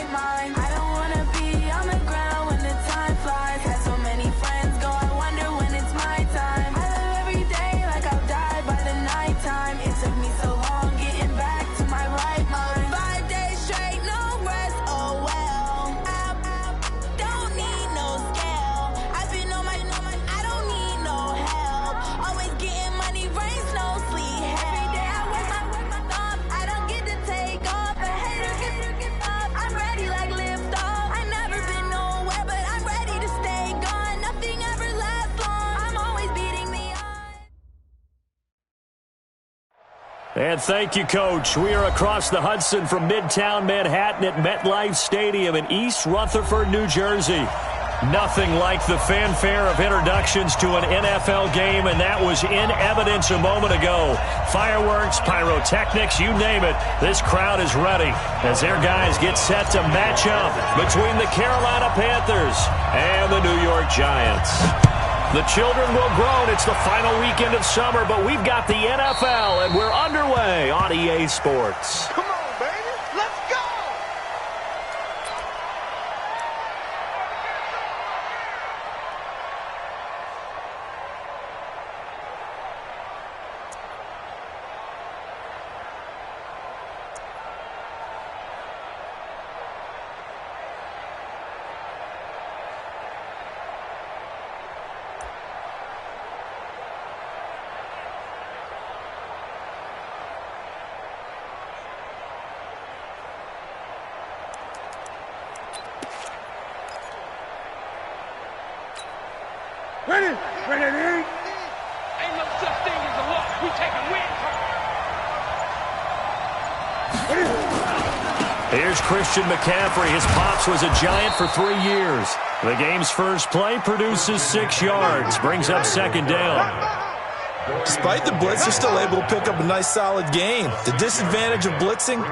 right mind. I don't wanna be on the ground when the time flies. Had so many friends go, I wonder when it's my time. I live every day like I'll die by the nighttime. It took me so long getting back to my right mind. 5 days straight, no rest, oh well. I don't need no scale. I've been on my, I don't need no help. Always getting money, rain, snow, sleet, every day I work my thumb. I don't get to take off. A hater get up. I'm ready like lift off. I never been nowhere, but I'm ready to stay gone. Nothing ever lasts long. I'm always beating the odds. And thank you, Coach. We are across the Hudson from Midtown Manhattan at MetLife Stadium in East Rutherford, New Jersey. Nothing like the fanfare of introductions to an NFL game, and that was in evidence a moment ago. Fireworks, pyrotechnics, you name it. This crowd is ready as their guys get set to match up between the Carolina Panthers and the New York Giants. The children will groan. It's the final weekend of summer, but we've got the NFL, and we're underway on EA Sports. Come on, baby. Let's go. Ready? Ain't no such thing as a loss. We taking wins. Here's Christian McCaffrey. His pops was a Giant for 3 years. The game's first play produces 6 yards, brings up second down. Despite the blitz, they're still able to pick up a nice solid gain. The disadvantage of blitzing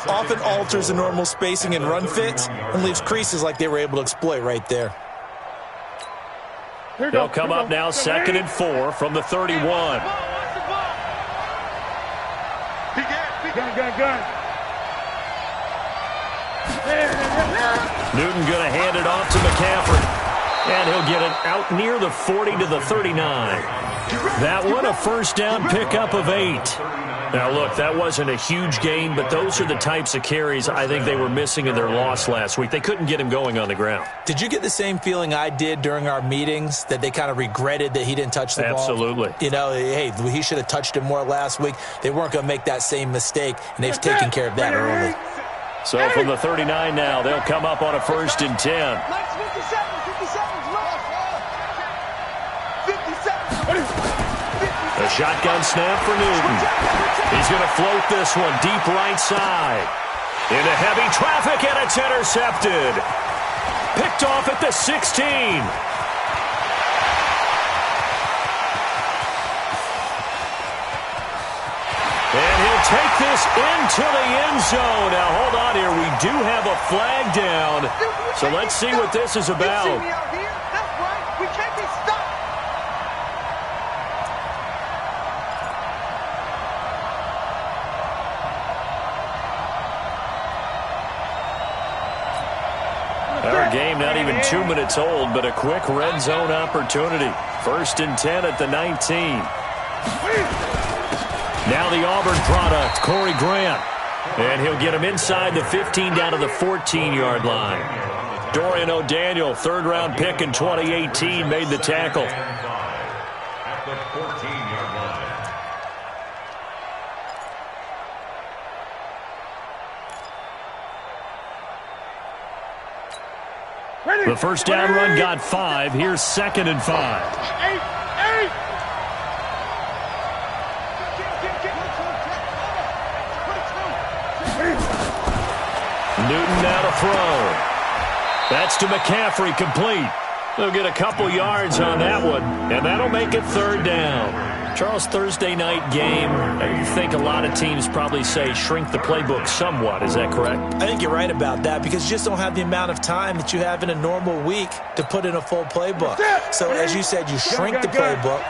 often alters the normal spacing and run fits and leaves creases like they were able to exploit right there. They'll come up now 2nd and 4 from the 31. Gun. Newton going to hand it off to McCaffrey. And he'll get it out near the 40 to the 39. That one a first down pickup of 8. Now, look, that wasn't a huge gain, but those are the types of carries I think they were missing in their loss last week. They couldn't get him going on the ground. Did you get the same feeling I did during our meetings, that they kind of regretted that he didn't touch the ball? Absolutely. You know, hey, he should have touched it more last week. They weren't going to make that same mistake, and they've taken care of that early. So from the 39 now, they'll come up on a 1st and 10. A shotgun snap for Newton. He's going to float this one deep right side. Into heavy traffic, and it's intercepted. Picked off at the 16. And he'll take this into the end zone. Now, hold on here. We do have a flag down. So let's see what this is about. Our game not even 2 minutes old, but a quick red zone opportunity. 1st and 10 at the 19. Now the Auburn product, Corey Grant. And he'll get him inside the 15 down to the 14-yard line. Dorian O'Daniel, 3rd-round pick in 2018, made the tackle. At the 14-yard line. The first down run got 5. Here's 2nd and 5. Newton now to throw. That's to McCaffrey, complete. They'll get a couple yards on that one, and that'll make it 3rd down. Charles, Thursday night game, I think a lot of teams probably say shrink the playbook somewhat. Is that correct? I think you're right about that, because you just don't have the amount of time that you have in a normal week to put in a full playbook. So as you said, you shrink the playbook,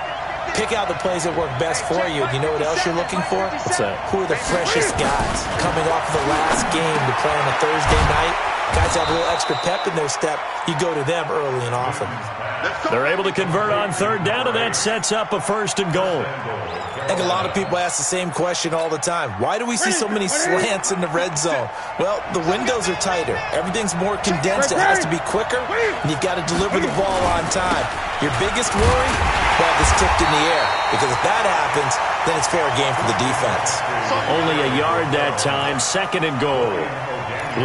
pick out the plays that work best for you. You know what else you're looking for? What's that? Who are the freshest guys coming off the last game to play on a Thursday night? Guys have a little extra pep in their step. You go to them early and often. They're able to convert on third down, and that sets up a 1st and goal. I think a lot of people ask the same question all the time. Why do we see so many slants in the red zone? Well, the windows are tighter. Everything's more condensed. It has to be quicker, and you've got to deliver the ball on time. Your biggest worry? Ball gets tipped in the air, because if that happens, then it's fair game for the defense. Only a yard that time, 2nd and goal.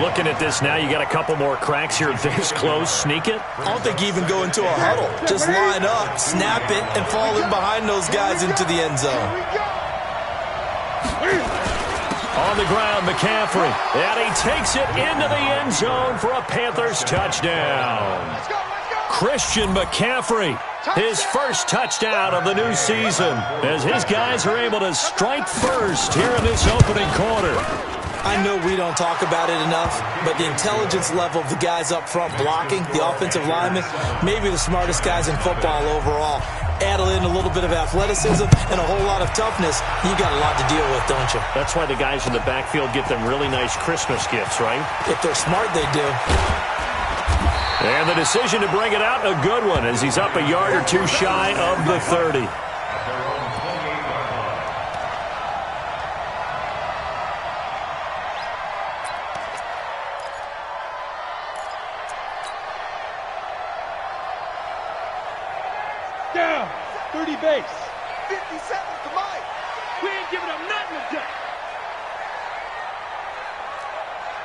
Looking at this now, you got a couple more cracks here this close. Sneak it? I don't think you even go into a huddle. Just line up, snap it, and fall in behind those guys into the end zone. On the ground, McCaffrey. And he takes it into the end zone for a Panthers touchdown. Christian McCaffrey, his first touchdown of the new season, as his guys are able to strike first here in this opening quarter. I know we don't talk about it enough, but the intelligence level of the guys up front blocking, the offensive linemen, maybe the smartest guys in football overall. Add in a little bit of athleticism and a whole lot of toughness, you got a lot to deal with, don't you? That's why the guys in the backfield get them really nice Christmas gifts, right? If they're smart, they do. And the decision to bring it out, a good one, as he's up a yard or two shy of the 30. Down. 30 base. 50 seconds to Mike. We ain't giving up nothing today.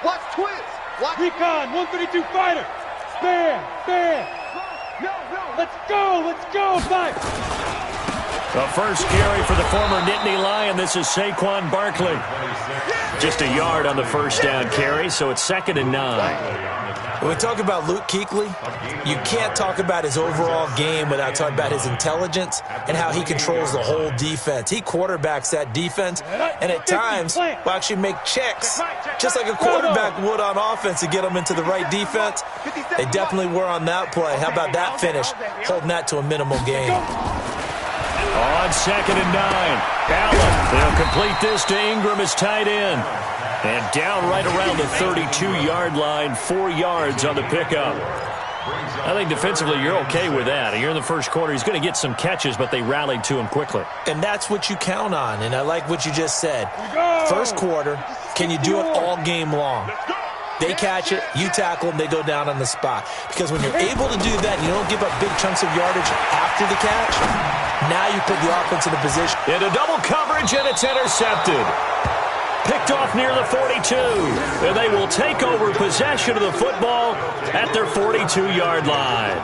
Watch twins. Watch. Recon, 132 fighter. Spare. No. Let's go, Mike. The first carry for the former Nittany Lion. This is Saquon Barkley. Just a yard on the first down carry, so it's 2nd and 9. When we talk about Luke Kuechly, you can't talk about his overall game without talking about his intelligence and how he controls the whole defense. He quarterbacks that defense, and at times will actually make checks, just like a quarterback would on offense to get them into the right defense. They definitely were on that play. How about that finish, holding that to a minimal gain. On 2nd and 9, Allen, they'll complete this to Ingram as tight end. And down right around the 32-yard line, 4 yards on the pickup. I think defensively you're okay with that. You're in the first quarter. He's going to get some catches, but they rallied to him quickly. And that's what you count on, and I like what you just said. First quarter, can you do it all game long? They catch it, you tackle them, they go down on the spot. Because when you're able to do that, you don't give up big chunks of yardage after the catch, now you put the offense in a position. Into double coverage, and it's intercepted. Picked off near the 42. And they will take over possession of the football at their 42-yard line.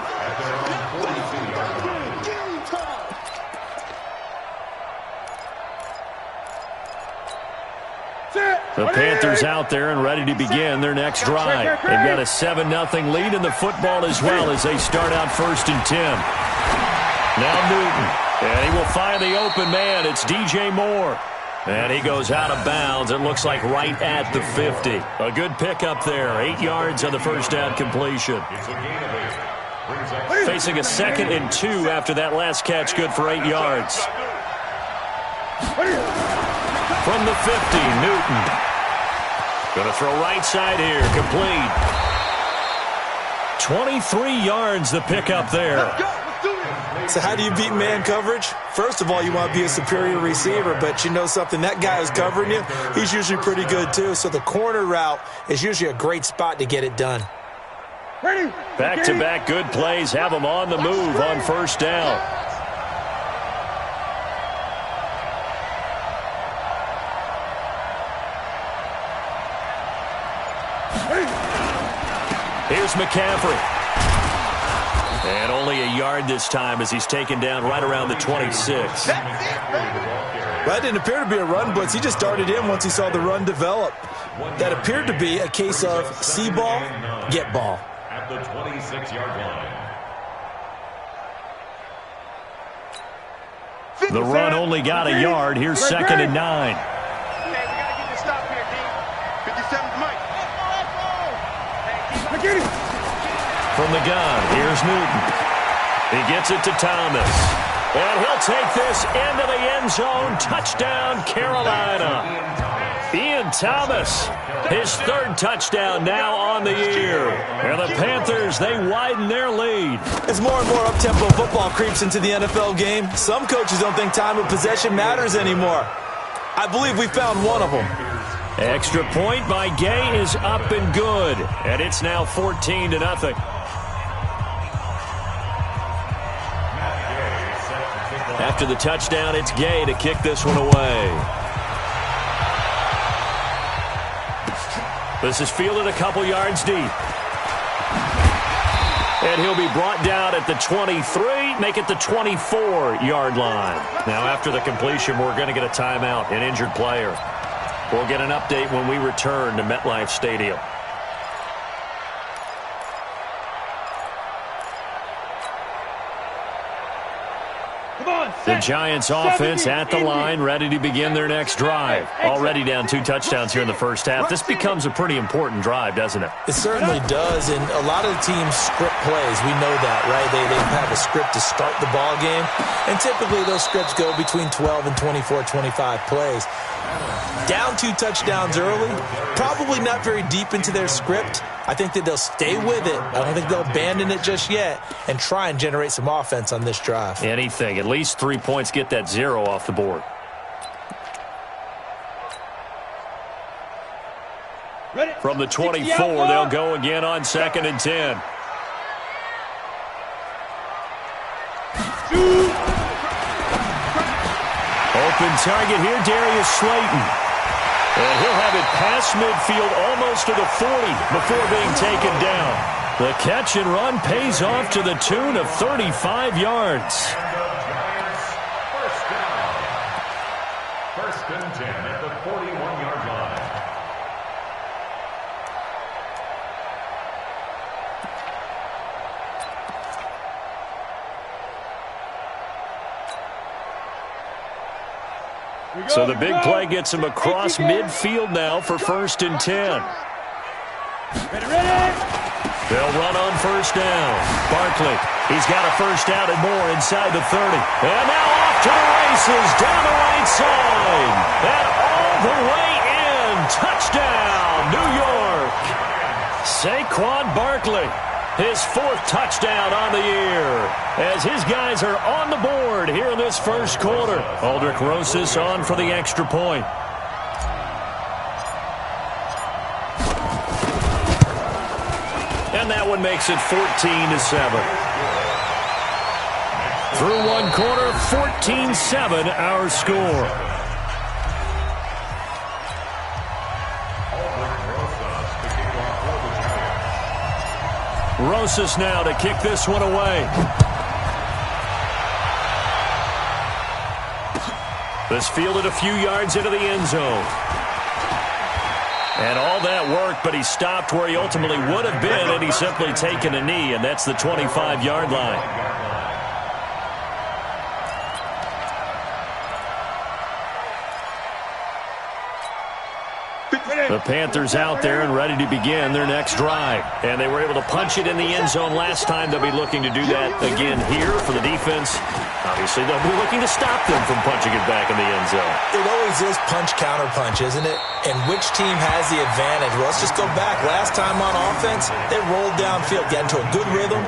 The Panthers out there and ready to begin their next drive. They've got a 7-0 lead in the football as well as they start out 1st and 10. Now Newton, and he will find the open man. It's DJ Moore. And he goes out of bounds. It looks like right at the 50. A good pickup there. 8 yards on the first down completion. Facing a 2nd and 2 after that last catch. Good for 8 yards. From the 50, Newton. Going to throw right side here. Complete. 23 yards the pickup there. So how do you beat man coverage? First of all, you want to be a superior receiver, but you know something, that guy who's covering you, he's usually pretty good too. So the corner route is usually a great spot to get it done. Back-to-back good plays have them on the move on first down. Here's McCaffrey. And only a yard this time as he's taken down right around the 26. That didn't appear to be a run blitz. He just darted in once he saw the run develop. That appeared to be a case of see ball, get ball. At the 26-yard line. The run only got a yard. Here's 2nd and 9. Man, we got to get this stop here, D. 57's Mike. From the gun, here's Newton. He gets it to Thomas. And he'll take this into the end zone. Touchdown, Carolina. Ian Thomas, his 3rd touchdown now on the year. And the Panthers, they widen their lead. As more and more up-tempo football creeps into the NFL game, some coaches don't think time of possession matters anymore. I believe we found one of them. Extra point by Gay is up and good. And it's now 14-0. After the touchdown, it's Gay to kick this one away. This is fielded a couple yards deep. And he'll be brought down at the 23, make it the 24-yard line. Now, after the completion, we're going to get a timeout, an injured player. We'll get an update when we return to MetLife Stadium. The Giants offense at the line, ready to begin their next drive. Already down 2 touchdowns here in the first half. This becomes a pretty important drive, doesn't it? It certainly does, and a lot of the teams script plays. We know that, right? They have a script to start the ball game, and typically those scripts go between 12 and 24, 25 plays. Down 2 touchdowns early, probably not very deep into their script. I think that they'll stay with it. I don't think they'll abandon it just yet and try and generate some offense on this drive. Anything. At least 3 points, get that 0 off the board. From the 24, they'll go again on 2nd and 10. Open target here, Darius Slayton. And he'll have it past midfield almost to the 40 before being taken down. The catch and run pays off to the tune of 35 yards. First and 10 at the 41-yard line. So the big play gets him across midfield now for 1st and 10. They'll run on 1st down. Barkley, he's got a 1st down and more inside the 30. And now off to the races down the right side. And all the way in. Touchdown, New York. Saquon Barkley. His 4th touchdown on the year as his guys are on the board here in this first quarter. Aldrich Rosas on for the extra point. And that one makes it 14-7. Through 1 quarter, 14-7 our score. Rosas now to kick this one away. This fielded a few yards into the end zone. And all that worked, but he stopped where he ultimately would have been, and he's simply taken a knee, and that's the 25-yard line. The Panthers out there and ready to begin their next drive. And they were able to punch it in the end zone last time. They'll be looking to do that again here for the defense. Obviously, they'll be looking to stop them from punching it back in the end zone. It always is punch-counter-punch, isn't it? And which team has the advantage? Well, let's just go back. Last time on offense, they rolled downfield, got into a good rhythm.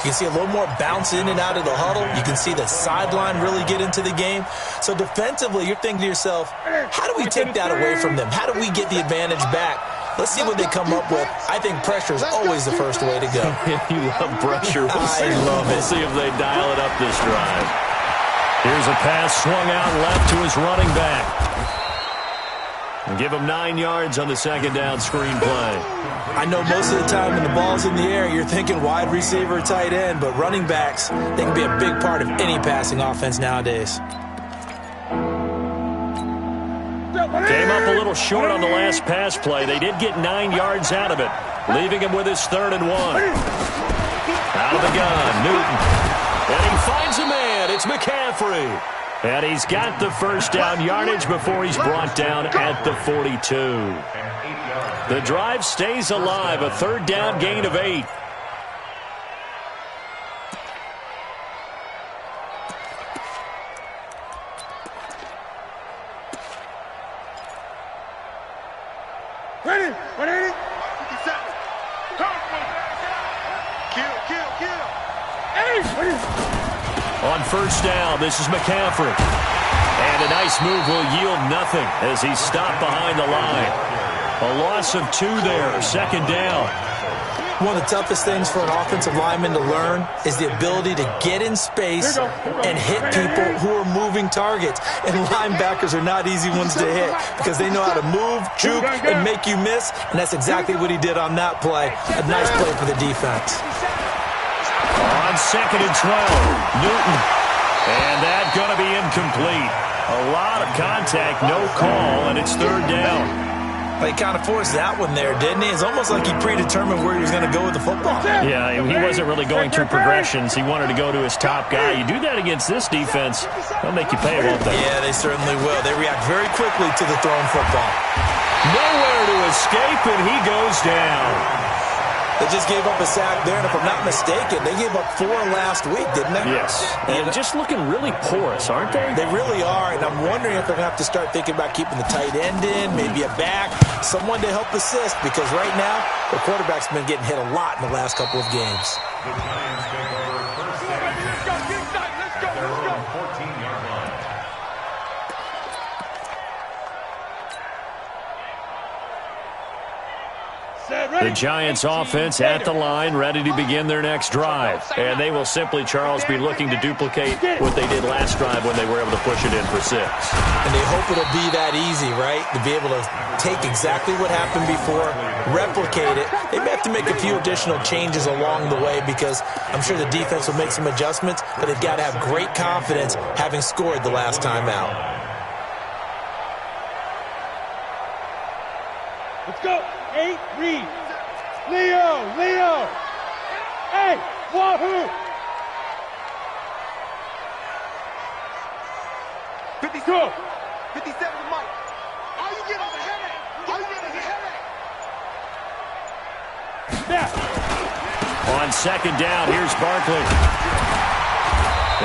You can see a little more bounce in and out of the huddle. You can see the sideline really get into the game. So defensively, you're thinking to yourself, how do we take that away from them? How do we get the advantage back? Let's see what they come up with. I think pressure is always the first way to go. You love pressure. I love it. We'll see if they dial it up this drive. Here's a pass swung out left to his running back. And give him 9 yards on the 2nd down screen play. I know most of the time when the ball's in the air, you're thinking wide receiver, tight end, but running backs, they can be a big part of any passing offense nowadays. Came up a little short on the last pass play. They did get 9 yards out of it, leaving him with his 3rd and 1. Out of the gun, Newton. And he finds a man. It's McCaffrey. And he's got the 1st down yardage before he's brought down at the 42. The drive stays alive, a 3rd down gain of 8. Ready? 180? On first down, this is McCaffrey. And a nice move will yield nothing as he's stopped behind the line. A loss of 2 there, second down. One of the toughest things for an offensive lineman to learn is the ability to get in space and hit people who are moving targets. And linebackers are not easy ones to hit because they know how to move, juke, and make you miss. And that's exactly what he did on that play. A nice play for the defense. On second and 12, Newton. And that's going to be incomplete. A lot of contact, no call, and it's third down. He kind of forced that one there, didn't he? It's almost like he predetermined where he was going to go with the football. Yeah, he wasn't really going through progressions. He wanted to go to his top guy. You do that against this defense, they'll make you pay, won't they? Yeah, they certainly will. They react very quickly to the thrown football. Nowhere to escape, and he goes down. They just gave up a sack there, and if I'm not mistaken, they gave up 4 last week, didn't they? Yes, and just looking really porous, aren't they? They really are, and I'm wondering if they're going to have to start thinking about keeping the tight end in, maybe a back, someone to help assist, because right now, the quarterback's been getting hit a lot in the last couple of games. The Giants take over first down. Their own 14-yard line. The Giants offense at the line, ready to begin their next drive. And they will simply, Charles, be looking to duplicate what they did last drive when they were able to push it in for 6. And they hope it'll be that easy, right? To be able to take exactly what happened before, replicate it. They may have to make a few additional changes along the way because I'm sure the defense will make some adjustments, but they've got to have great confidence having scored the last time out. Let's go. 8, read. Leo. Hey, wahoo. 52. 57 to Mike. All you get is a headache. Yeah. On second down, here's Barkley.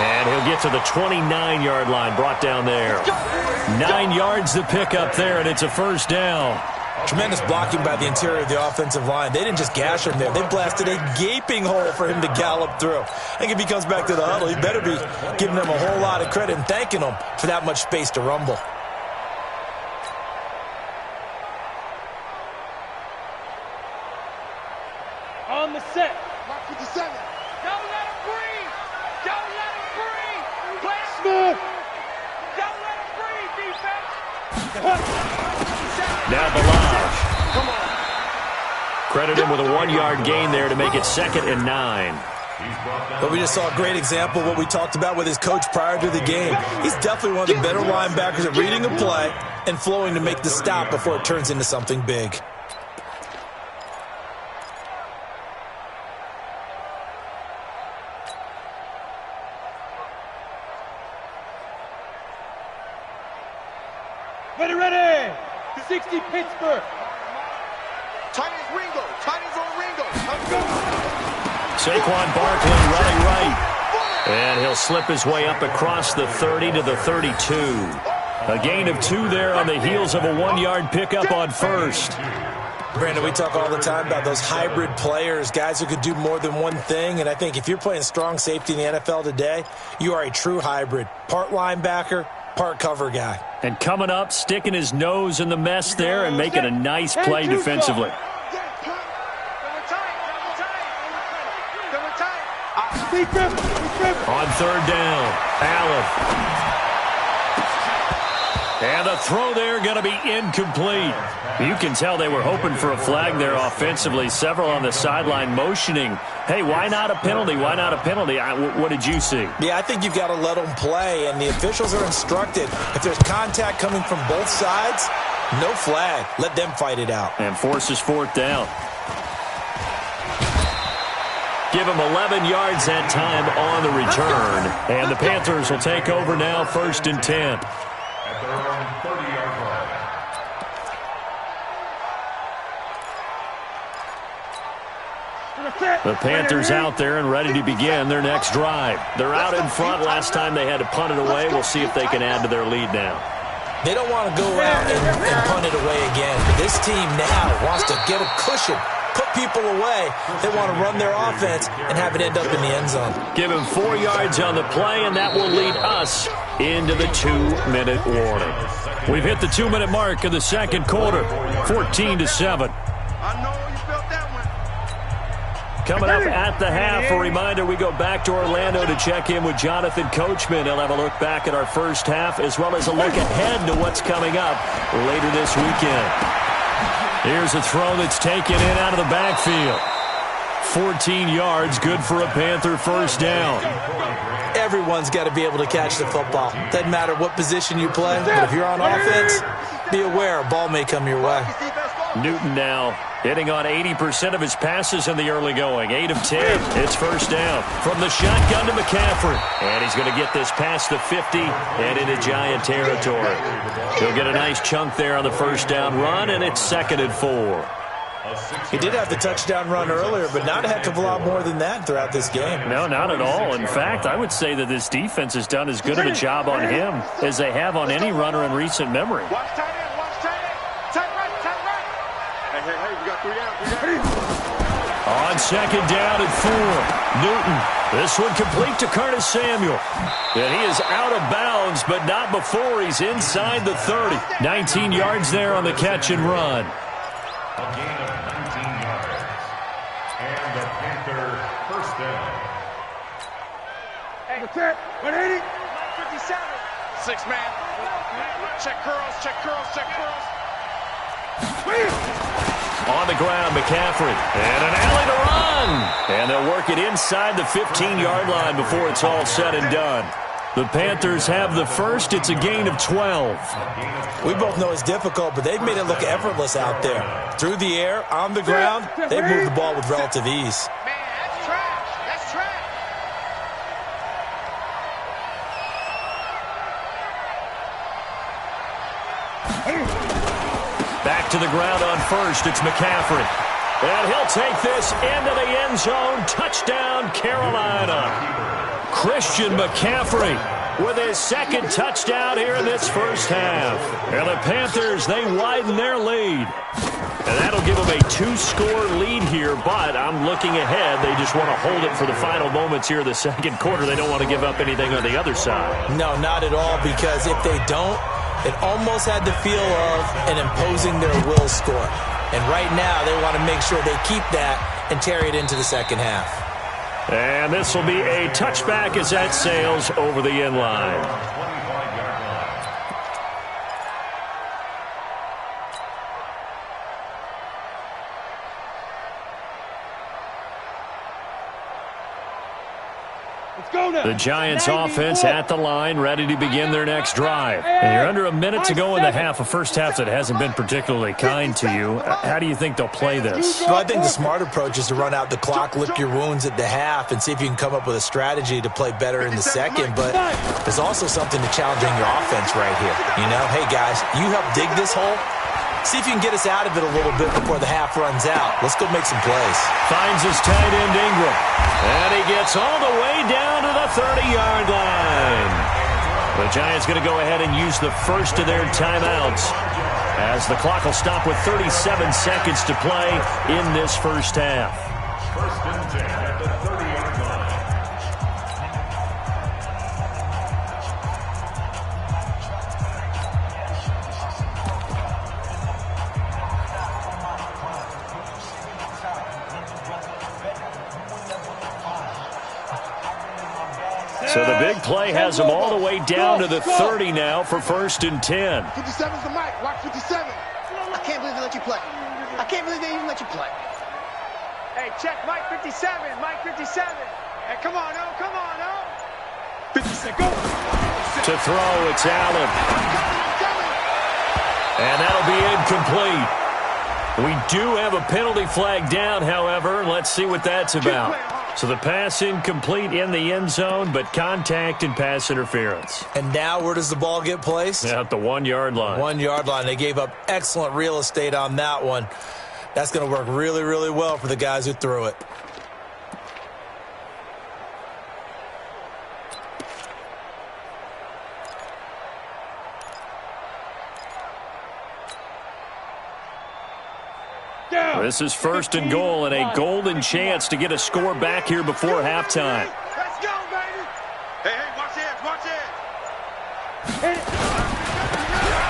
And he'll get to the 29-yard line, brought down there. 9 yards to pick up there, and it's a first down. Tremendous blocking by the interior of the offensive line. They didn't just gash him there. They blasted a gaping hole for him to gallop through. I think if he comes back to the huddle, he better be giving them a whole lot of credit and thanking them for that much space to rumble. On the set. Mark 57. Don't let him breathe. Don't let him breathe. Play smooth. Don't let him breathe, defense. Now Balaj. Credit him with a 1-yard gain there to make it 2nd and 9. But we just saw a great example of what we talked about with his coach prior to the game. He's definitely one of the better linebackers at reading a play and flowing to make the stop before it turns into something big. Ready. 60 Pittsburgh. Tight is Ringo. Tight is on Ringo. Let's go. Saquon Barkley running right. And he'll slip his way up across the 30 to the 32. A gain of 2 there on the heels of a 1-yard pickup on first. Brandon, we talk all the time about those hybrid players, guys who could do more than one thing. And I think if you're playing strong safety in the NFL today, you are a true hybrid. Part linebacker, part cover guy. And coming up, sticking his nose in the mess there and making a nice play defensively. On third down, Allen. And the throw there going to be incomplete. You can tell they were hoping for a flag there offensively. Several on the sideline motioning. Hey, why not a penalty? Why not a penalty? What did you see? Yeah, I think you've got to let them play, and the officials are instructed. If there's contact coming from both sides, no flag. Let them fight it out. And forces 4th down. Give him 11 yards that time on the return. And the Panthers will take over now, 1st and 10. At their own 30-yard line. The Panthers out there and ready to begin their next drive. They're out in front. Last time they had to punt it away. We'll see if they can add to their lead now. They don't want to go out and punt it away again. This team now wants to get a cushion put people away. They want to run their offense and have it end up in the end zone. Give him 4 yards on the play, and that will lead us into the 2-minute warning. We've hit the 2-minute mark of the second quarter, 14-7. I know you felt that one. Coming up at the half, a reminder, we go back to Orlando to check in with Jonathan Coachman. He'll have a look back at our first half as well as a look ahead to what's coming up later this weekend. Here's a throw that's taken in out of the backfield. 14 yards, good for a Panther first down. Everyone's got to be able to catch the football. Doesn't matter what position you play, but if you're on offense, be aware a ball may come your way. Newton now hitting on 80% of his passes in the early going. 8 of 10. It's first down. From the shotgun to McCaffrey. And he's going to get this past the 50 and into Giant territory. He'll get a nice chunk there on the first down run, and it's 2nd and 4. He did have the touchdown run earlier, but not a heck of a lot more than that throughout this game. No, not at all. In fact, I would say that this defense has done as good of a job on him as they have on any runner in recent memory. Watch tight end, watch tight end. Tight right, tight right. Hey, we got 3 out. On 2nd down and 4, Newton. This one complete to Curtis Samuel. And he is out of bounds, but not before he's inside the 30. 19 yards there on the catch and run. A gain of 19 yards. And the Panther first down. Hey, 180. 57. 6 man. Check curls, check curls, check curls. On the ground, McCaffrey. And an alley to run. And they'll work it inside the 15-yard line before it's all said and done. The Panthers have the first. It's a gain of 12. We both know it's difficult, but they've made it look effortless out there. Through the air, on the ground, they've moved the ball with relative ease. Man, that's trash. That's trash. Back to the ground on first. It's McCaffrey. And he'll take this into the end zone. Touchdown, Carolina. Christian McCaffrey with his 2nd touchdown here in this first half. And the Panthers, they widen their lead. And that'll give them a 2-score lead here, but I'm looking ahead. They just want to hold it for the final moments here in the second quarter. They don't want to give up anything on the other side. No, not at all, because if they don't, it almost had the feel of an imposing their will score. And right now, they want to make sure they keep that and carry it into the second half. And this will be a touchback as that sails over the end line. The Giants offense at the line, ready to begin their next drive. And you're under a minute to go in the half, a first half that hasn't been particularly kind to you. How do you think they'll play this? Well, I think the smart approach is to run out the clock, lick your wounds at the half, and see if you can come up with a strategy to play better in the second. But there's also something to challenging your offense right here. You know, hey, guys, you help dig this hole. See if you can get us out of it a little bit before the half runs out. Let's go make some plays. Finds his tight end, Ingram. And he gets all the way down to the 30-yard line. The Giants going to go ahead and use the first of their timeouts as the clock will stop with 37 seconds to play in this first half. First and 10 at the 30-yard line. So the big play has them all the way down to the 30 now for 1st and 10. 57's the mic. Watch 57. I can't believe they let you play. I can't believe they even let you play. Hey, check Mike 57, Mike 57. Hey, come on, oh, come on, oh. 57, go. To throw, it's Allen. And that'll be incomplete. We do have a penalty flag down, however. Let's see what that's about. So the pass incomplete in the end zone, but contact and pass interference. And now where does the ball get placed? At the 1-yard line. 1-yard line. They gave up excellent real estate on that one. That's going to work really, really well for the guys who threw it. This is 1st and goal and a golden chance to get a score back here before halftime. Let's go, baby. Hey, watch it, watch it.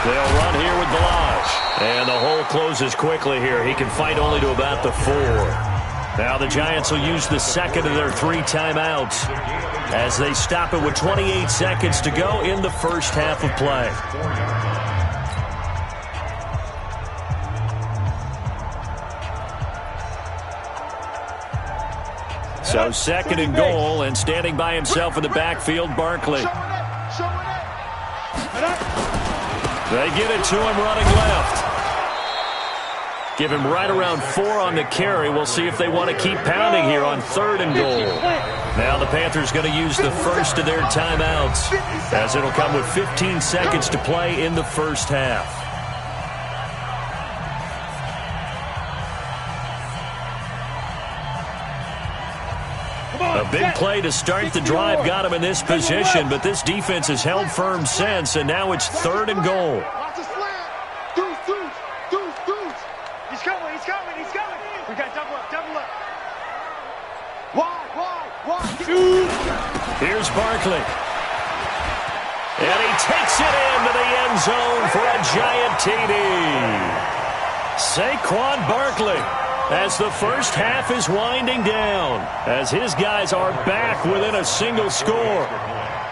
They'll run here with Balazs. And the hole closes quickly here. He can fight only to about the 4. Now the Giants will use the second of their 3 timeouts as they stop it with 28 seconds to go in the first half of play. So 2nd and goal, and standing by himself in the backfield, Barkley. They get it to him running left. Give him right around 4 on the carry. We'll see if they want to keep pounding here on 3rd and goal. Now the Panthers going to use the first of their timeouts, as it'll come with 15 seconds to play in the first half. A big play to start the drive got him in this position, but this defense has held firm since, and now it's 3rd and goal. Watch the slant. Deuce. He's coming. We got double up. Wide. Here's Barkley. And he takes it into the end zone for a giant TD. Saquon Barkley, as the first half is winding down, as his guys are back within a single score.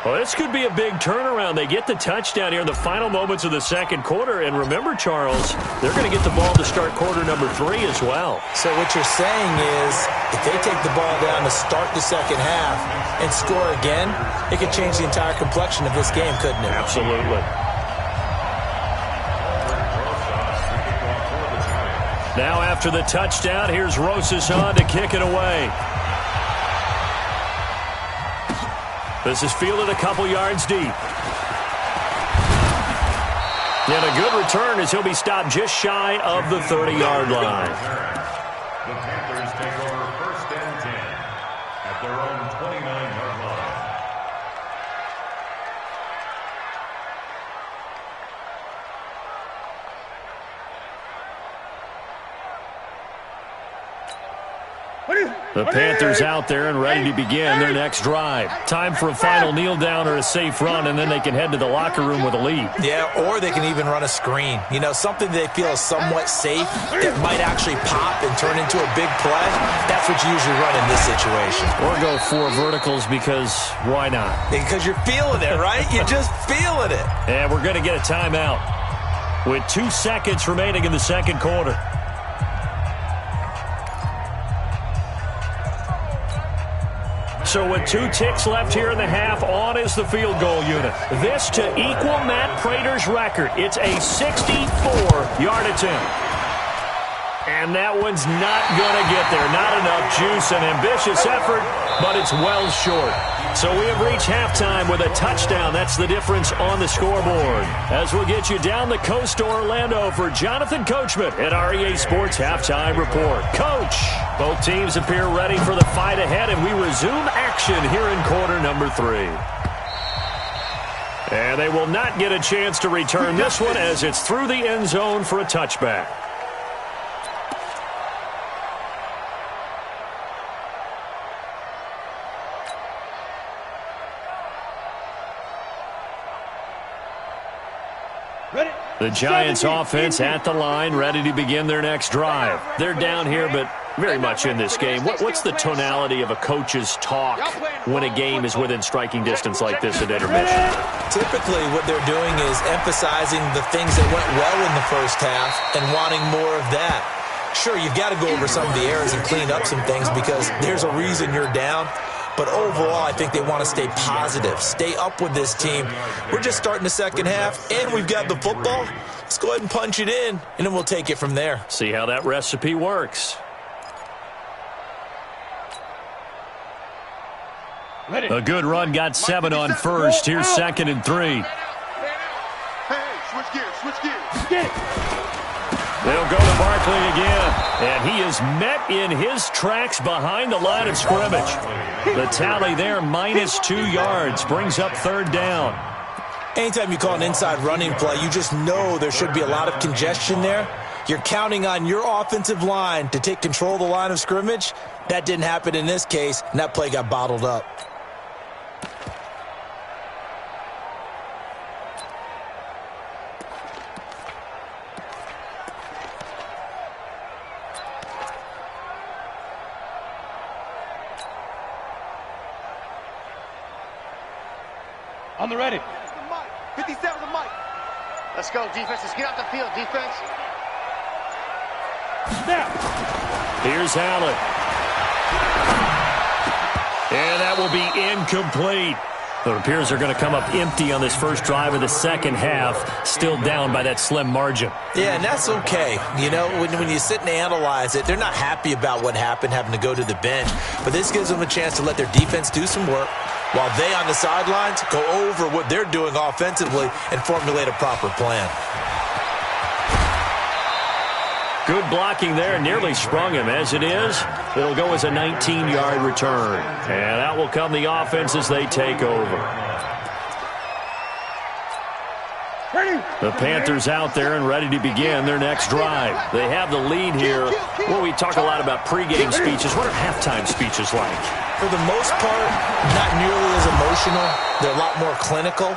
Well, this could be a big turnaround. They get the touchdown here in the final moments of the second quarter. And remember, Charles, they're going to get the ball to start quarter number 3 as well. So what you're saying is, if they take the ball down to start the second half and score again, it could change the entire complexion of this game, couldn't it? Absolutely. Now after the touchdown, here's Rosas on to kick it away. This is fielded a couple yards deep. And a good return as he'll be stopped just shy of the 30-yard line. The Panthers take over 1st and 10 at their own 29-yard line. The Panthers out there and ready to begin their next drive. Time for a final kneel down or a safe run, and then they can head to the locker room with a lead. Yeah, or they can even run a screen. You know, something they feel is somewhat safe that might actually pop and turn into a big play. That's what you usually run in this situation. Or go 4 verticals because why not? Because you're feeling it, right? You're just feeling it. And we're going to get a timeout with 2 seconds remaining in the second quarter. So with 2 ticks left here in the half, on is the field goal unit. This to equal Matt Prater's record. It's a 64-yard attempt. And that one's not going to get there. Not enough juice, an ambitious effort, but it's well short. So we have reached halftime with a touchdown. That's the difference on the scoreboard. As we'll get you down the coast to Orlando for Jonathan Coachman at our EA Sports Halftime Report. Coach, both teams appear ready for the fight ahead, and we resume action here in quarter number 3. And they will not get a chance to return this one as it's through the end zone for a touchback. The Giants offense at the line, ready to begin their next drive. They're down here, but very much in this game. What's the tonality of a coach's talk when a game is within striking distance like this at intermission? Typically, what they're doing is emphasizing the things that went well in the first half and wanting more of that. Sure, you've got to go over some of the errors and clean up some things because there's a reason you're down. But overall, I think they want to stay positive, stay up with this team. We're just starting the second half, and we've got the football. Let's go ahead and punch it in, and then we'll take it from there. See how that recipe works. A good run got 7 on first. Here's 2nd and 3. Hey, switch gears. They'll go to Barkley again, and he is met in his tracks behind the line of scrimmage. The tally there, -2 yards, brings up 3rd down. Anytime you call an inside running play, you just know there should be a lot of congestion there. You're counting on your offensive line to take control of the line of scrimmage. That didn't happen in this case, and that play got bottled up. On the ready. 57 the mic. Let's go, defense. Let's get out the field, defense. Snap. Here's Allen. And that will be incomplete. It appears they're going to come up empty on this first drive of the second half, still down by that slim margin. Yeah, and that's okay. You know, when you sit and analyze it, they're not happy about what happened, having to go to the bench. But this gives them a chance to let their defense do some work while they on the sidelines go over what they're doing offensively and formulate a proper plan. Good blocking there, nearly sprung him. As it is, it'll go as a 19-yard return. And out will come the offense as they take over. The Panthers out there and ready to begin their next drive. They have the lead here. Well, we talk a lot about pregame speeches. What are halftime speeches like? For the most part, not nearly as emotional. They're a lot more clinical.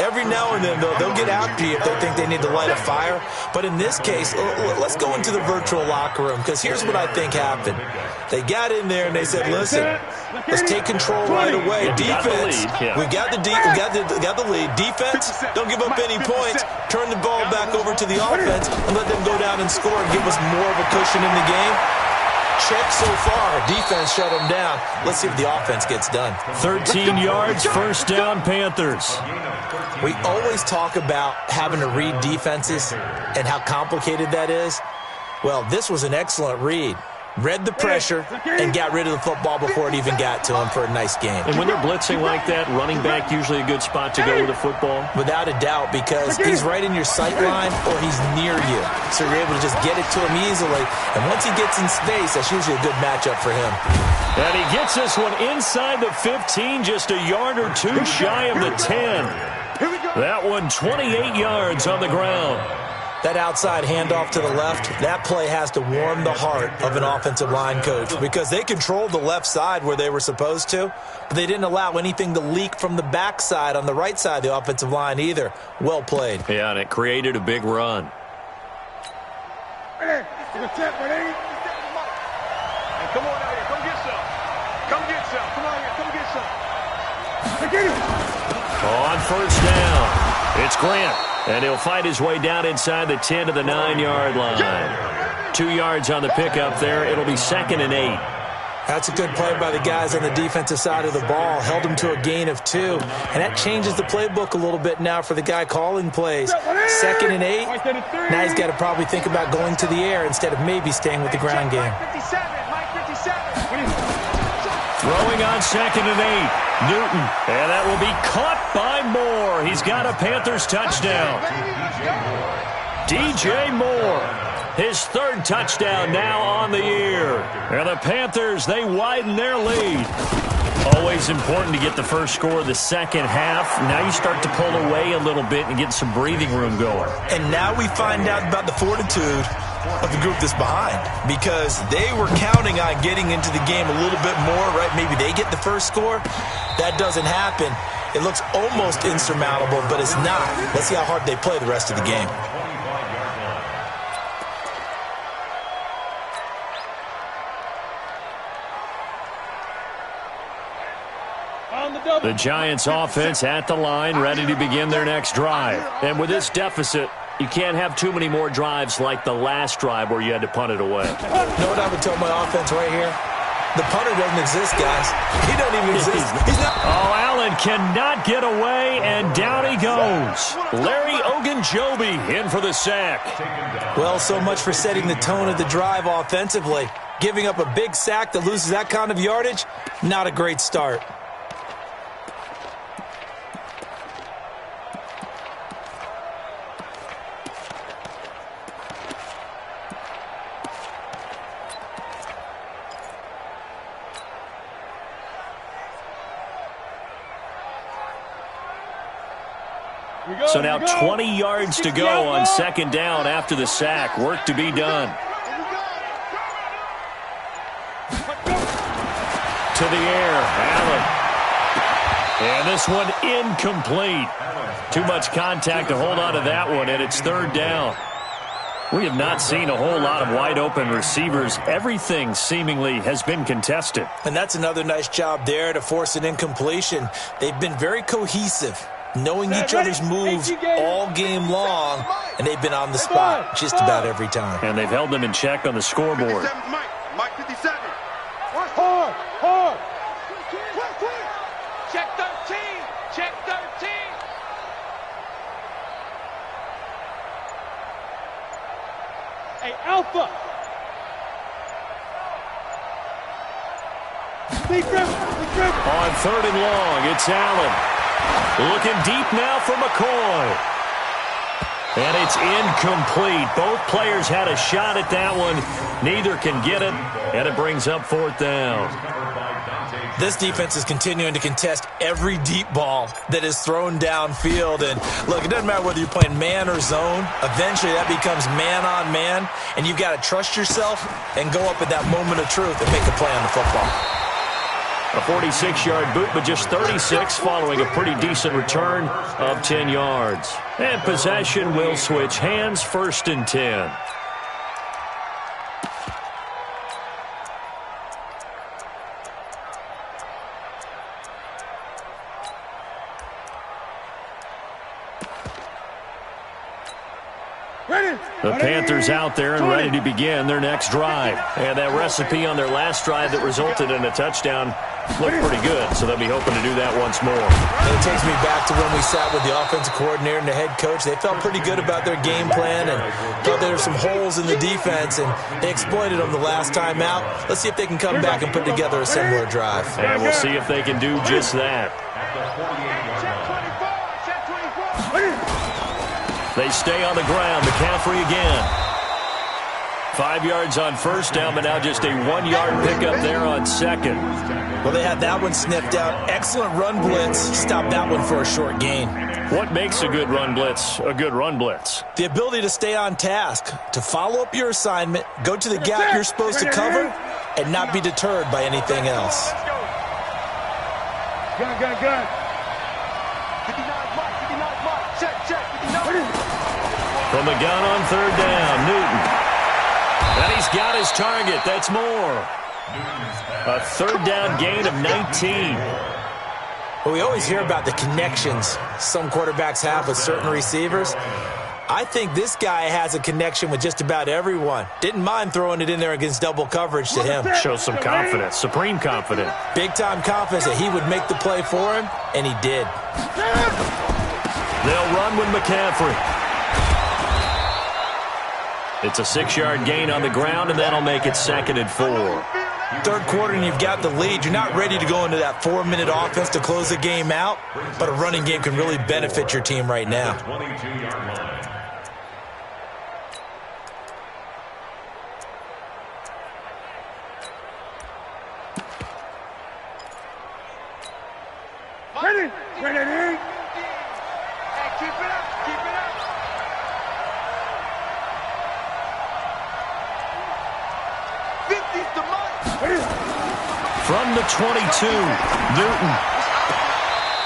Every now and then, they'll get after you if they think they need to light a fire. But in this case, let's go into the virtual locker room, because here's what I think happened. They got in there and they said, listen, let's take control right away. Defense, we got the lead. Defense, don't give up any points. Turn the ball back over to the offense and let them go down and score and give us more of a cushion in the game. Check so far. Defense shut them down. Let's see if the offense gets done. 13 yards, first down, Panthers. We always talk about having to read defenses and how complicated that is. Well, this was an excellent read. Read the pressure and got rid of the football before it even got to him for a nice game. And when they're blitzing like that, running back usually a good spot to go with the football? Without a doubt, because he's right in your sight line or he's near you. So you're able to just get it to him easily. And once he gets in space, that's usually a good matchup for him. And he gets this one inside the 15, just a yard or two shy of the 10. That one 28 yards on the ground. That outside handoff to the left, that play has to warm the heart of an offensive line coach, because they controlled the left side where they were supposed to, but they didn't allow anything to leak from the backside on the right side of the offensive line either. Well played. Yeah, and it created a big run. Hey, come on out here. Come get some. Come get some. Come on here. Come get some. Get him. On first down, it's Grant. And he'll fight his way down inside the 10 to the 9-yard line. 2 yards on the pickup there. It'll be 2nd and 8. That's a good play by the guys on the defensive side of the ball. Held him to a gain of 2. And that changes the playbook a little bit now for the guy calling plays. 2nd and 8. Now he's got to probably think about going to the air instead of maybe staying with the ground game. Throwing on 2nd and 8. Newton. And that will be caught by Moore. He's got a Panthers touchdown. DJ Moore. His 3rd touchdown now on the year. And the Panthers, they widen their lead. Always important to get the first score of the second half. Now you start to pull away a little bit and get some breathing room going. And now we find out about the fortitude of the group that's behind, because they were counting on getting into the game a little bit more, right? Maybe they get the first score. That doesn't happen. It looks almost insurmountable, but it's not. Let's see how hard they play the rest of the game. The Giants offense at the line, ready to begin their next drive. And with this deficit, you can't have too many more drives like the last drive where you had to punt it away. You know what I would tell my offense right here? The punter doesn't exist, guys. He doesn't even exist. He's not. Oh, Allen cannot get away, and down he goes. Larry Ogunjobi in for the sack. Well, so much for setting the tone of the drive offensively. Giving up a big sack that loses that kind of yardage, not a great start. So now 20 yards to go on second down after the sack. Work to be done. To the air, Allen. And this one incomplete. Too much contact to hold on to that one, and it's third down. We have not seen a whole lot of wide-open receivers. Everything seemingly has been contested. And that's another nice job there to force an incompletion. They've been very cohesive, knowing each other's moves all game long, and they've been on the spot just about every time. And they've held them in check on the scoreboard. Mike 57. Hard, hard. Check 13. Check 13. Hey, Alpha. On third and long, it's Allen. Looking deep now for McCoy. And it's incomplete. Both players had a shot at that one. Neither can get it, and it brings up fourth down. This defense is continuing to contest every deep ball that is thrown downfield. And, look, it doesn't matter whether you're playing man or zone. Eventually, that becomes man-on-man, and you've got to trust yourself and go up at that moment of truth and make a play on the football. A 46-yard boot, but just 36 following a pretty decent return of 10 yards. And possession will switch hands, first and 10. The Panthers out there and ready to begin their next drive. And that recipe on their last drive that resulted in a touchdown looked pretty good, so they'll be hoping to do that once more. And it takes me back to when we sat with the offensive coordinator and the head coach. They felt pretty good about their game plan and thought there were some holes in the defense, and they exploited them the last time out. Let's see if they can come back and put together a similar drive. And we'll see if they can do just that. They stay on the ground. McCaffrey again. 5 yards on first down, but now just a 1-yard pickup there on second. Well, they had that one sniffed out. Excellent run blitz. Stopped that one for a short gain. What makes a good run blitz a good run blitz? The ability to stay on task, to follow up your assignment, go to the gap you're supposed to cover, and not be deterred by anything else. Gun. 59 Mike, 59 Mike. Check, 59. From the gun on third down, Newton. And he's got his target. That's more. A third down gain of 19. Well, we always hear about the connections some quarterbacks have with certain receivers. I think this guy has a connection with just about everyone. Didn't mind throwing it in there against double coverage to him. Shows some confidence, supreme confidence. Big-time confidence that he would make the play for him, and he did. They'll run with McCaffrey. It's a 6-yard gain on the ground, and that'll make it second and 4. Third quarter, and you've got the lead. You're not ready to go into that 4-minute offense to close the game out, but a running game can really benefit your team right now. 22-yard line. Ready. Hey, keep it up. 50's the money. From the 22, Newton.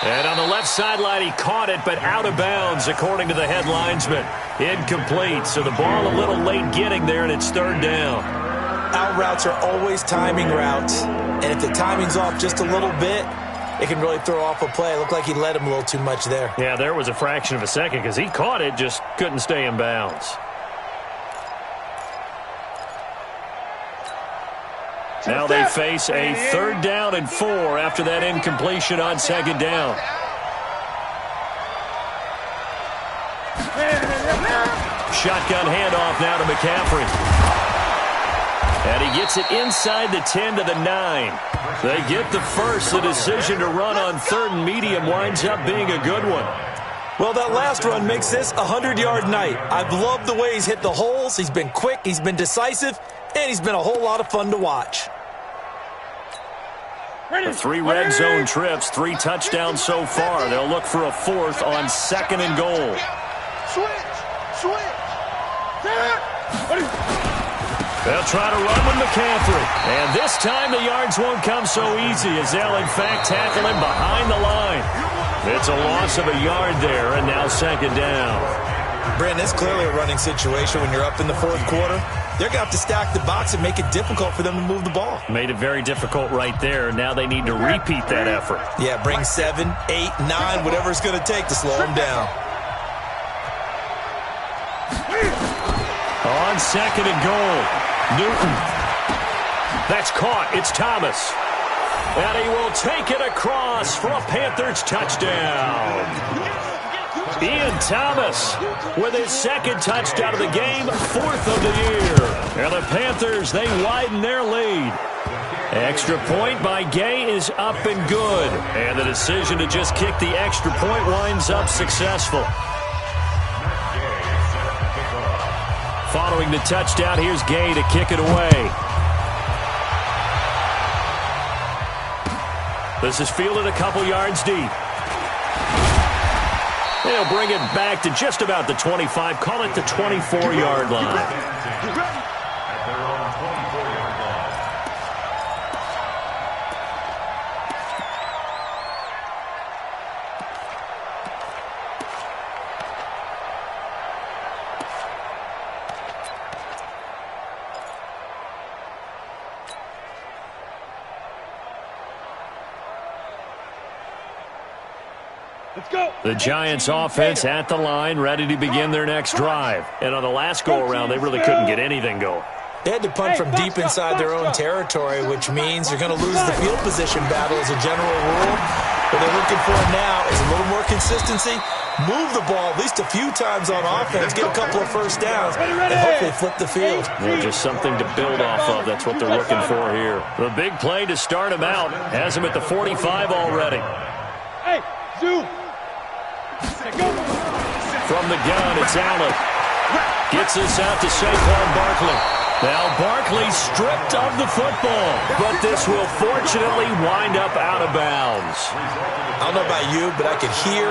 And on the left sideline, he caught it, but out of bounds, according to the head linesman. Incomplete, so the ball a little late getting there, and it's third down. Out routes are always timing routes, and if the timing's off just a little bit, it can really throw off a play. It looked like he led him a little too much there. Yeah, there was a fraction of a second because he caught it, just couldn't stay in bounds. Now they face a third down and 4 after that incompletion on second down. Shotgun handoff now to McCaffrey. And he gets it inside the 10 to the 9. They get the first. The decision to run on third and medium winds up being a good one. Well, that last run makes this a 100-yard night. I've loved the way he's hit the holes. He's been quick, he's been decisive, and he's been a whole lot of fun to watch. The 3 red zone trips, 3 touchdowns so far. They'll look for a 4th on 2nd and goal. Switch. They'll try to run with McCaffrey. And this time the yards won't come so easy as they'll, in fact, tackle him behind the line. It's a loss of a yard there, and now 2nd down. Brandon, it's clearly a running situation when you're up in the 4th quarter. They're going to have to stack the box and make it difficult for them to move the ball. Made it very difficult right there. Now they need to repeat that effort. Yeah, bring 7, 8, 9, whatever it's going to take to slow them down. On 2nd and goal, Newton. That's caught. It's Thomas. And he will take it across for a Panthers touchdown. Ian Thomas with his 2nd touchdown of the game, 4th of the year. And the Panthers, they widen their lead. Extra point by Gay is up and good. And the decision to just kick the extra point winds up successful. Following the touchdown, here's Gay to kick it away. This is fielded a couple yards deep. They'll bring it back to just about the 25, call it the 24-yard line. Let's go. The Giants offense at the line, ready to begin their next drive. And on the last go-around, they really couldn't get anything going. They had to punt from deep inside their own territory, which means they're going to lose the field position battle as a general rule. What they're looking for now is a little more consistency, move the ball at least a few times on offense, get a couple of first downs, and hopefully flip the field. Yeah, just something to build off of. That's what they're looking for here. The big play to start him out has him at the 45 already. Hey, zoom. From the gun, it's Allen. Gets us out to Saquon Barkley. Now Barkley stripped of the football, but this will fortunately wind up out of bounds. I don't know about you, but I could hear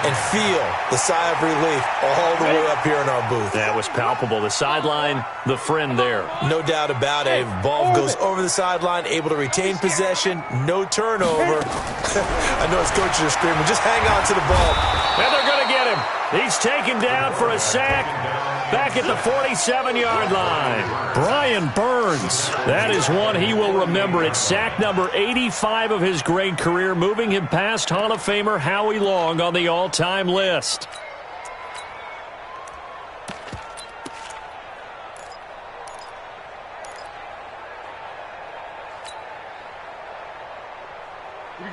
and feel the sigh of relief all the way up here in our booth. That was palpable. The sideline, the friend there. No doubt about it. Ball goes over the sideline, able to retain possession, no turnover. I know his coaches are screaming, just hang on to the ball. And they're going to get him. He's taken down for a sack back at the 47-yard line. Brian Burns, that is one he will remember. It's sack number 85 of his great career, moving him past Hall of Famer Howie Long on the all-time list.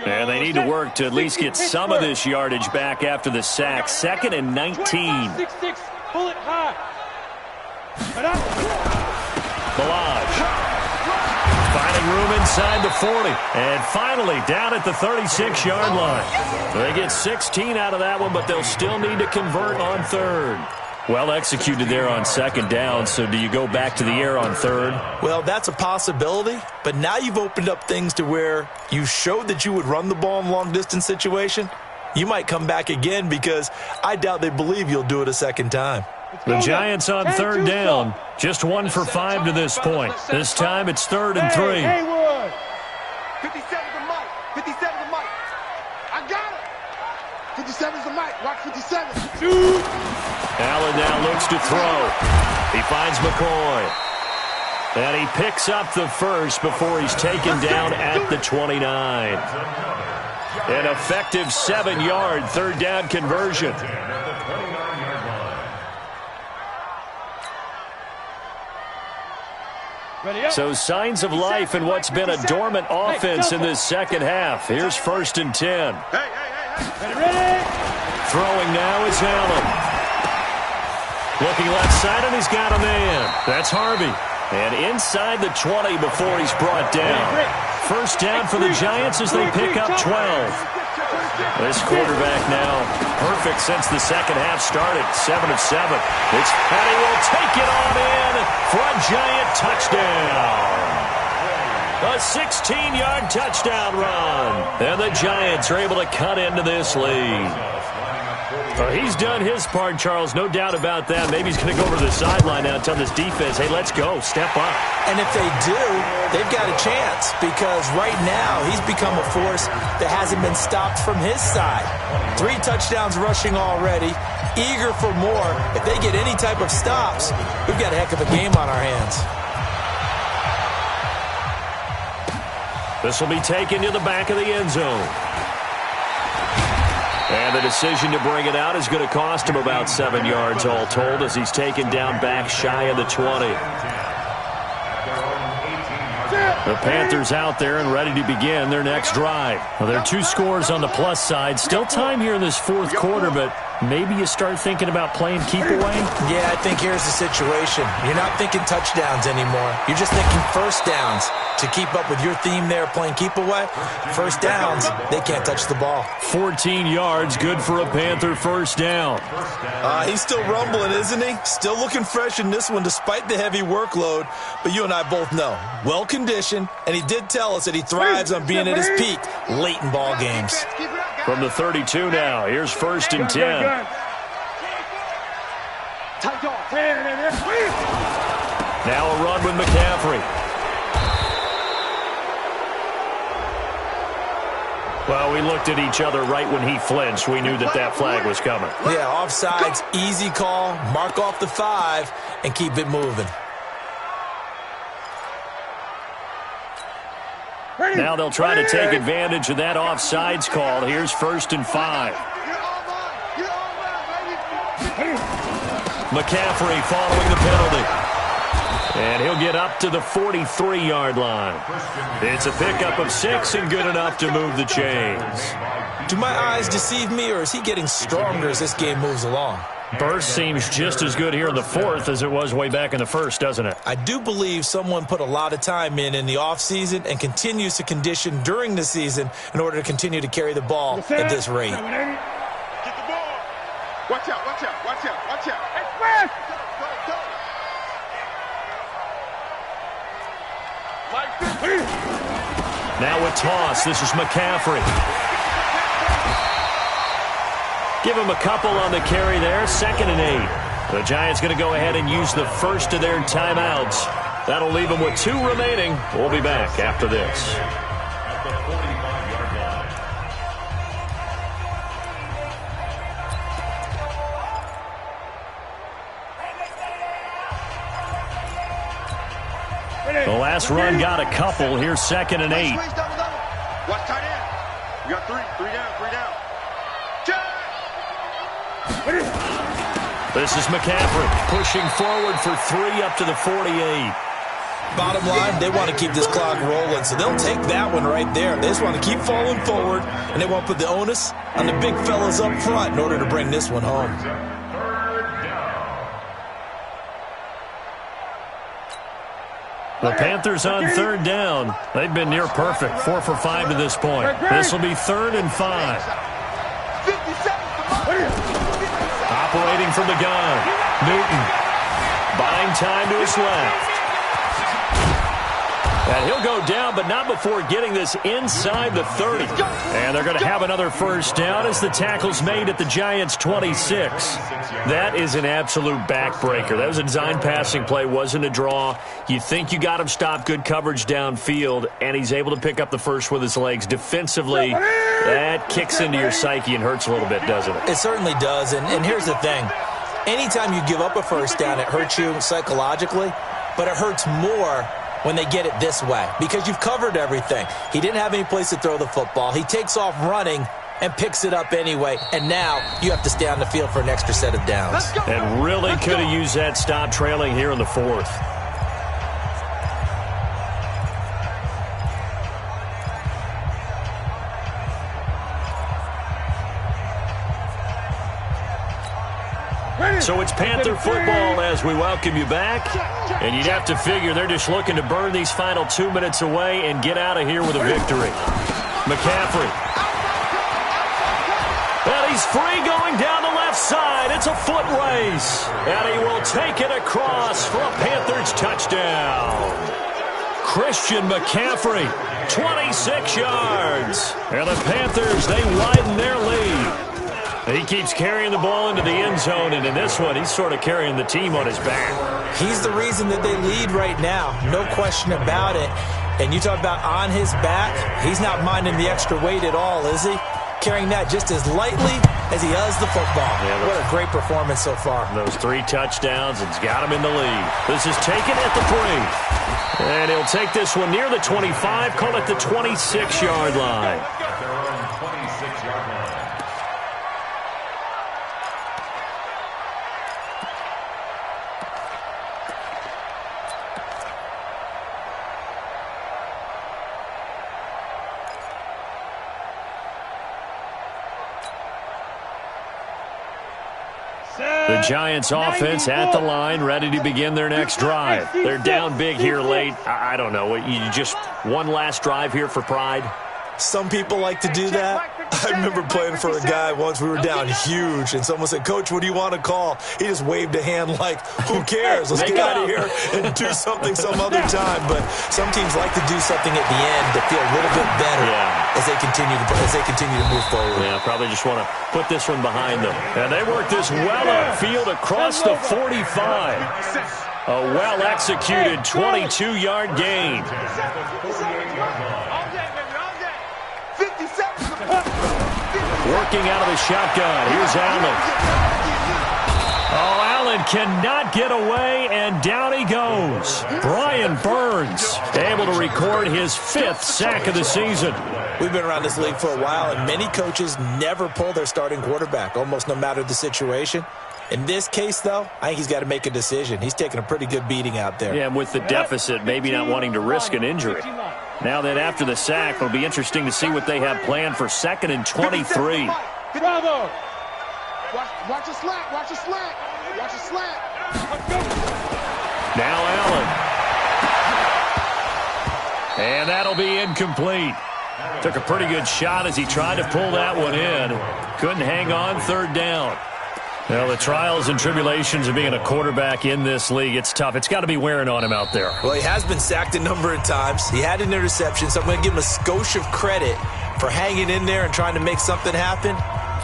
And they need to work to at least get some of this yardage back after the sack. 2nd and 19. 6-6, pull it high. Balaj finding room inside the 40. And finally down at the 36-yard line. They get 16 out of that one, but they'll still need to convert on 3rd. Well executed there on 2nd down, so do you go back to the air on 3rd? Well, that's a possibility, but now you've opened up things to where you showed that you would run the ball in long-distance situation. You might come back again because I doubt they believe you'll do it a 2nd time. The Giants on 3rd down, just 1 for 5 to this point. This time it's 3rd and 3. 57 to Mike. 57 to Mike. I got it. 57 to Mike. Watch 57. Allen now looks to throw. He finds McCoy. And he picks up the first before he's taken down at the 29. An effective 7-yard 3rd down conversion. So signs of life in what's been a dormant offense in this 2nd half. Here's 1st and 10. Throwing now is Allen. Looking left side, and he's got a man. That's Harvey. And inside the 20 before he's brought down. 1st down for the Giants as they pick up 12. This quarterback now perfect since the 2nd half started. 7 of 7. And he will take it on in for a Giant touchdown. A 16-yard touchdown run. And the Giants are able to cut into this lead. He's done his part, Charles, no doubt about that. Maybe he's going to go over to the sideline now and tell this defense, hey, let's go, step up. And if they do, they've got a chance because right now he's become a force that hasn't been stopped from his side. 3 touchdowns rushing already, eager for more. If they get any type of stops, we've got a heck of a game on our hands. This will be taken to the back of the end zone. And the decision to bring it out is going to cost him about 7 yards all told as he's taken down back shy of the 20. The Panthers out there and ready to begin their next drive. Well, there are 2 scores on the plus side. Still time here in this 4th quarter, but maybe you start thinking about playing keep away? Yeah, I think here's the situation. You're not thinking touchdowns anymore. You're just thinking first downs. To keep up with your theme there, playing keep away, first downs, they can't touch the ball. 14 yards, good for a Panther first down. He's still rumbling, isn't he? Still looking fresh in this one despite the heavy workload. But you and I both know, well-conditioned, and he did tell us that he thrives on being at his peak late in ball games. From the 32 now, here's 1st and 10. Now a run with McCaffrey. Well, we looked at each other right when he flinched. We knew that that flag was coming. Yeah, offsides, easy call, mark off the 5, and keep it moving. Now they'll try to take advantage of that offsides call. Here's 1st and 5. McCaffrey following the penalty. And he'll get up to the 43-yard line. It's a pickup of 6 and good enough to move the chains. Do my eyes deceive me, or is he getting stronger as this game moves along? Burst seems just as good here in the 4th as it was way back in the 1st, doesn't it? I do believe someone put a lot of time in the offseason and continues to condition during the season in order to continue to carry the ball at this rate. Get the ball. Watch out, watch out, watch out, watch out. Now a toss. This is McCaffrey. Give him a couple on the carry there. 2nd and 8. The Giants going to go ahead and use the first of their timeouts. That'll leave them with 2 remaining. We'll be back after this. At the 45-yard line. The last run got a couple. Here's 2nd and 8. Watch tight end. We got 3 down, 3 down. This is McCaffrey pushing forward for 3 up to the 48. Bottom line, they want to keep this clock rolling, so they'll take that one right there. They just want to keep falling forward, and they want to put the onus on the big fellas up front in order to bring this one home. The Panthers on 3rd down. They've been near perfect, 4 for 5 to this point. This will be 3rd and 5. Operating from the gun, Newton buying time to his left. And he'll go down, but not before getting this inside the 30. And they're going to have another first down as the tackle's made at the Giants' 26. That is an absolute backbreaker. That was a design passing play, wasn't a draw. You think you got him stopped, good coverage downfield, and he's able to pick up the first with his legs. Defensively, that kicks into your psyche and hurts a little bit, doesn't it? It certainly does, and here's the thing. Anytime you give up a first down, it hurts you psychologically, but it hurts more when they get it this way because you've covered everything. He didn't have any place to throw the football. He takes off running and picks it up anyway, and now you have to stay on the field for an extra set of downs. And really could have used that stop trailing here in the 4th. So it's Panther football as we welcome you back. And you'd have to figure they're just looking to burn these final 2 minutes away and get out of here with a victory. McCaffrey. And he's free going down the left side. It's a foot race. And he will take it across for a Panthers touchdown. Christian McCaffrey, 26 yards. And the Panthers, they widen their lead. He keeps carrying the ball into the end zone, and in this one, he's sort of carrying the team on his back. He's the reason that they lead right now, no question about it. And you talk about on his back, he's not minding the extra weight at all, is he? Carrying that just as lightly as he does the football. Yeah, what a great performance so far. Those 3 touchdowns, it's got him in the lead. This is taken at the 3. And he'll take this one near the 25, call it the 26-yard line. At their own 26-yard line. The Giants offense at the line, ready to begin their next drive. They're down big here late. I don't know. You just one last drive here for pride? Some people like to do that. I remember playing for a guy once. We were down huge, and someone said, "Coach, what do you want to call?" He just waved a hand like, who cares? Let's get out of here and do something some other time. But some teams like to do something at the end to feel a little bit better as they continue to move forward. Yeah, probably just want to put this one behind them. And they work this well upfield across the 45. A well-executed 22-yard gain. Working out of the shotgun. Here's Allen. Oh, Allen cannot get away, and down he goes. Brian Burns able to record his 5th sack of the season. We've been around this league for a while, and many coaches never pull their starting quarterback, almost no matter the situation. In this case, though, I think he's got to make a decision. He's taking a pretty good beating out there. Yeah, and with the deficit, maybe not wanting to risk an injury. Now that after the sack, it'll be interesting to see what they have planned for 2nd and 23. Bravo! Watch a slant, watch a slant, watch a slant. Now Allen. And that'll be incomplete. Took a pretty good shot as he tried to pull that one in. Couldn't hang on, 3rd down. Well, the trials and tribulations of being a quarterback in this league, it's tough. It's got to be wearing on him out there. Well, he has been sacked a number of times. He had an interception, so I'm going to give him a skosh of credit for hanging in there and trying to make something happen,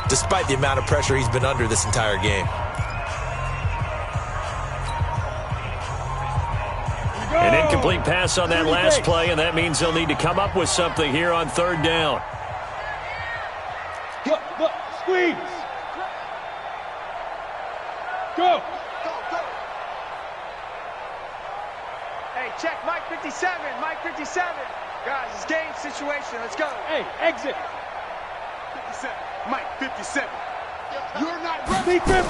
despite the amount of pressure he's been under this entire game. An incomplete pass on that last play, and that means they'll need to come up with something here on 3rd down. Look, squeeze. Go. Hey, check Mike 57. Mike 57. Guys, it's game situation. Let's go. Hey, exit. 57. Mike 57. You're not ready. Be grip.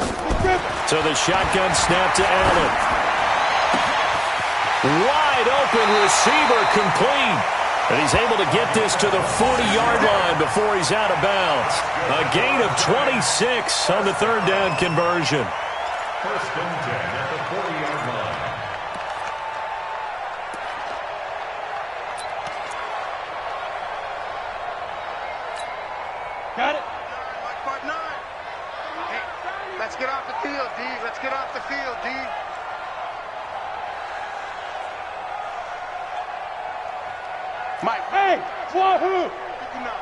So the shotgun snap to Allen. Wide open receiver complete. And he's able to get this to the 40-yard line before he's out of bounds. A gain of 26 on the 3rd down conversion. 1st and 10 at the 40-yard line. Got it. Mike 59. Hey, let's get off the field, D. Let's get off the field, D. Mike. Hey, wahoo! 59.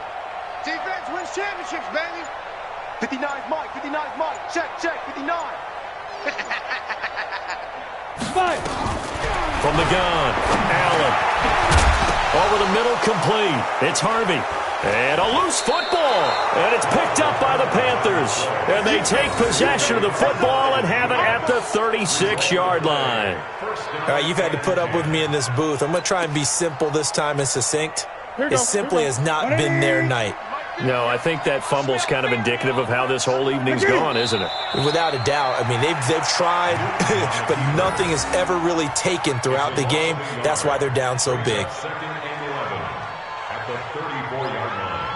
Defense wins championships, baby. 59's Mike. 59's Mike. Check. 59. Five. From the gun, Allen. Over the middle, complete. It's Harvey. And a loose football. And it's picked up by the Panthers. And they take possession of the football and have it at the 36-yard line. All right, you've had to put up with me in this booth. I'm going to try and be simple this time and succinct. It simply has not been their night. No, I think that fumble's kind of indicative of how this whole evening's gone, isn't it? Without a doubt. I mean, they've tried, but nothing has ever really taken throughout the game. That's why they're down so big. 2nd and 11 at the 34-yard line.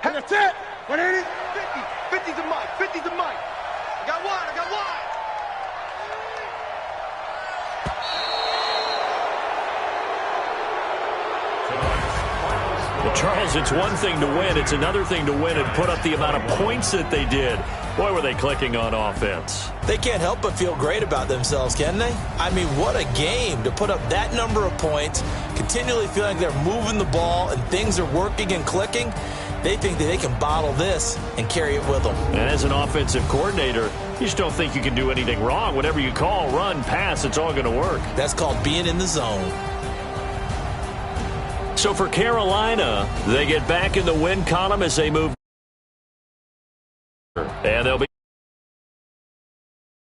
That's it. What is it? 50. 50's a Mike. 50's a Mike. I got one. Well, Charles, it's one thing to win. It's another thing to win and put up the amount of points that they did. Boy, were they clicking on offense. They can't help but feel great about themselves, can they? I mean, what a game to put up that number of points, continually feeling like they're moving the ball and things are working and clicking. They think that they can bottle this and carry it with them. And as an offensive coordinator, you just don't think you can do anything wrong. Whatever you call, run, pass, it's all going to work. That's called being in the zone. So for Carolina, they get back in the win column as they move. And they'll be